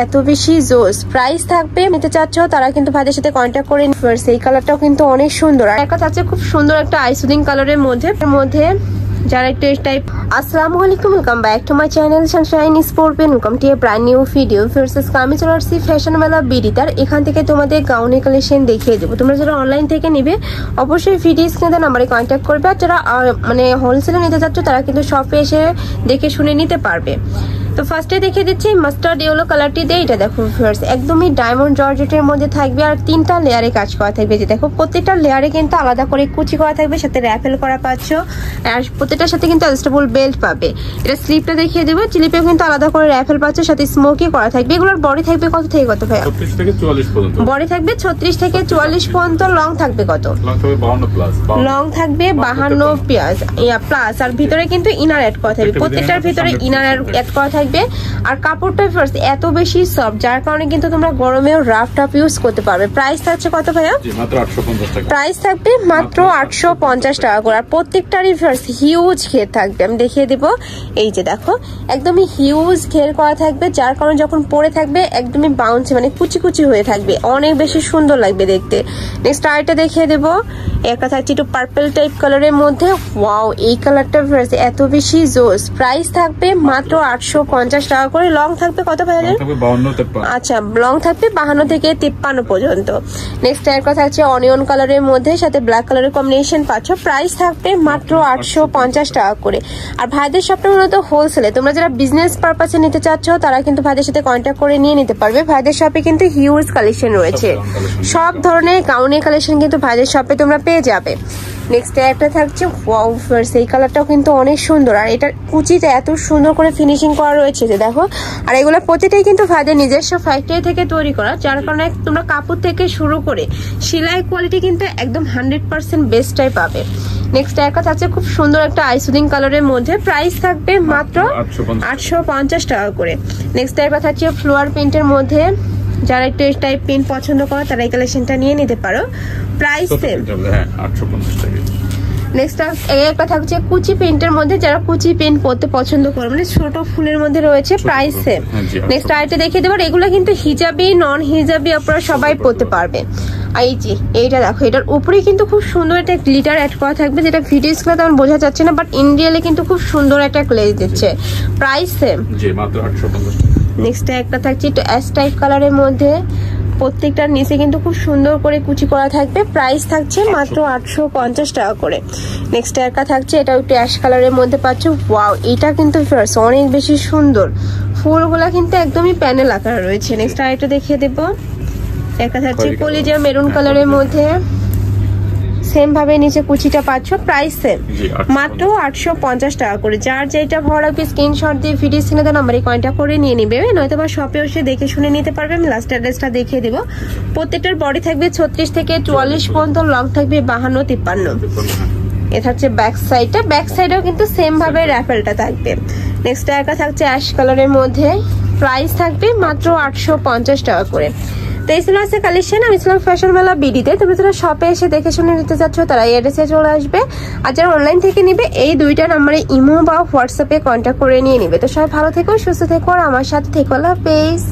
এত বেশি জোস প্রাইস থাকবে। নিতে চাচ্ছ তারা কিন্তু ভাইদের সাথে কন্ট্যাক্ট করে এই কালারটাও কিন্তু অনেক সুন্দর। আর একটা আছে খুব সুন্দর একটা আইসুদিং কালারের মধ্যে যারা একটু এই টাইপ। আসসালামু আলাইকুম, welcome back to my channel sunshine sport pen. Welcome to a brand new video. First আমি চলে আসছি ফ্যাশন মেলা বিডি। তার এখান থেকে তোমাদের গাউনের কালেকশন দেখিয়ে দেবো। তোমরা যারা অনলাইন থেকে নিবে অবশ্যই ভিডিও স্ক্রিনে নাম্বারে কন্ট্যাক্ট করবে। আর যারা মানে হোলসেলে নিতে চাচ্ছ তারা কিন্তু শপে এসে দেখে শুনে নিতে পারবে। তো ফার্স্টে দেখিয়ে দিচ্ছি মাস্টার্ড ইয়েলো কালারটি দিয়ে। এটা দেখো ফার্স্ট একদমই ডায়মন্ড জর্জেটের মধ্যে থাকবে আর 3টা লেয়ারে কাজ করা থাকবে। যে দেখো প্রত্যেকটা লেয়ারে কিন্তু আলাদা করে কুচি করা থাকবে, সাথে র্যাফেল করা পাচ্ছ। আর প্রত্যেকটার সাথে কিন্তু অ্যাডজাস্টেবল বেল্ট পাবে। এটা স্লিপটা দেখিয়ে দেবো, স্লিপেও কিন্তু আলাদা করে র্যাফেল পাচ্ছ, সাথে স্মোকি করা থাকবে। এগুলোর বডি থাকবে কত থেকে কত ভাইয়া? 36 থেকে 44 পর্যন্ত বডি থাকবে 36 থেকে 44 পর্যন্ত। লং থাকবে কত? লং থাকবে 52 প্লাস। আর ভিতরে কিন্তু ইনার অ্যাড করা থাকবে, প্রত্যেকটার ভিতরে ইনার অ্যাড করা থাকবে। আর কাপড়টা ফার্স্ট এত বেশি সফট, যার কারণে কিন্তু তোমরা গরমেও রাফ টাফ ইউজ করতে পারবে। প্রাইস থাকছে কত ভাইয়া? মাত্র 850 টাকা। প্রাইস থাকবে মাত্র 850 টাকা করে। আর প্রত্যেকটারই ফার্স্ট হিউজ ঘের থাকবে, আমি দেখিয়ে দিব। এই যে দেখো একদমই হিউজ ঘের করা থাকবে, যার কারণে যখন পরে থাকবে একদমই বাউন্সি মানে কুচি কুচি হয়ে থাকবে, অনেক বেশি সুন্দর লাগবে দেখতে। নেক্সট আরেকটা দেখিয়ে দেবো। একটা থাকছে একটু পার্পল টাইপ কালারের মধ্যে। ওয়াও, এই কালারটা ফার্স্ট এত বেশি জোস। প্রাইস থাকবে মাত্র 850 টাকা করে। লং থাকবে কত ভাইয়া? আচ্ছা, লং থাকবে 52 থেকে 53 পর্যন্ত। নেক্সট এর কথা হচ্ছে অনিয়ন কালারের মধ্যে সাথে ব্ল্যাক কালারের কম্বিনেশন পাচ্ছ। প্রাইস থাকবে মাত্র 850 টাকা করে। আর ভাইদের শপটা মূলত হোলসেলে, তোমরা যারা বিজনেস পারপাসে নিতে চাচ্ছ তারা কিন্তু ভাইদের সাথে কন্ট্যাক্ট করে নিয়ে নিতে পারবে। ভাইদের শপে কিন্তু হিউজ কালেকশন রয়েছে, সব ধরনের গাউনের কালেকশন কিন্তু ভাইদের শপে তোমরা পেয়ে যাবে। নেক্সট একটা থাকছে ওয়াও ফার্স্ট, এই কালারটাও কিন্তু অনেক সুন্দর। আর এটার কুচিটা এত সুন্দর করে ফিনিশিং করা রয়েছে যে দেখো। আর এগুলো প্রতিটাই কিন্তু ভাইদের নিজস্ব ফ্যাক্টরি থেকে তৈরি করা, যার কারণে তোমরা কাপড় থেকে শুরু করে সেলাই কোয়ালিটি কিন্তু একদম 100% বেস্টটাই পাবে। নেক্সট একটা থাকছে খুব সুন্দর একটা আইসুদিং কালারের মধ্যে। প্রাইস থাকবে মাত্র 850 টাকা করে। নেক্সট একটা থাকছে ফ্লোয়ার প্রিন্টের মধ্যে, যারা একটু এই টাইপ পেন পছন্দ করো তারা এই কালেকশনটা নিয়ে নিতে পারো। প্রাইস সেম 850 টাকা। নেক্সট একটা থাকছে কুচি পেন্টের মধ্যে, যারা কুচি পেন্ট পরতে পছন্দ করো মানে ছোট ফুলের মধ্যে রয়েছে। Price same. নেক্সট আরেকটা দেখিয়ে দেবো। এগুলো কিন্তু হিজাবি নন হিজাবি আপনারা সবাই পরতে পারবে। আর এই যে এইটা দেখো, এটার উপরে কিন্তু খুব সুন্দর একটা গ্লিটার অ্যাড করা থাকবে, যেটা ভিডিও স্ক্রিনে তেমন বোঝা যাচ্ছে না, বাট ইন্ডিয়ালে কিন্তু খুব সুন্দর একটা গ্লেজ দিচ্ছে। প্রাইস সেম মাত্র 850 টাকা। নেক্সট একটা থাকছে একটু অ্যাশ টাইপ কালারের মধ্যে, প্রত্যেকটার নিচে কিন্তু খুব সুন্দর করে কুচি করা থাকবে। প্রাইস থাকছে মাত্র 850 টাকা করে। নেক্সট একটা থাকছে এটা একটু অ্যাশ কালারের মধ্যে পাচ্ছ। ওয়াও, এটা কিন্তু অনেক বেশি সুন্দর, ফুলগুলা কিন্তু একদমই প্যানেল আকার রয়েছে। নেক্সট আরেকটা দেখিয়ে দেবো। একটা থাকছে কলিজা মেরুন কালারের মধ্যে, সেম ভাবে নিচে কুচিটা পাচ্ছ। প্রাইস সেম মাত্র 850 টাকা করে। যার যেটা ভালো লাগবে স্ক্রিনশট দিয়ে ভিডিও স্ক্রিনে দেওয়া নম্বরে কন্ট্যাক্ট করে নিয়ে নিবে, নয়তো বা শপে এসে দেখে শুনে নিতে পারবে। আমি লাস্ট অ্যাড্রেসটা দেখিয়ে দেবো। প্রত্যেকটার বডি থাকবে 36 থেকে 44 পর্যন্ত, লং থাকবে 52-53। এ থাকছে ব্যাক সাইডটা, ব্যাক সাইডেও কিন্তু সেম ভাবে র্যাফেলটা থাকবে। নেক্সট একটা থাকছে অ্যাশ কালারের মধ্যে। প্রাইস থাকবে মাত্র 850 টাকা করে। তো এই ছিল আছে কালেকশন। আমি ছিলাম ফ্যাশন মেলা বিডিতে। তুমি যারা শপে এসে দেখে শুনে নিতে চাচ্ছ তারা এই অ্যাড্রেসে চলে আসবে। আর যারা অনলাইন থেকে নিবে এই দুইটা নাম্বারে ইমো বা হোয়াটসঅ্যাপে কন্ট্যাক্ট করে নিয়ে নিবে। তো সবাই ভালো থেকো, সুস্থ থেকো, আর আমার সাথে থেকো। আল্লাহ হাফেজ।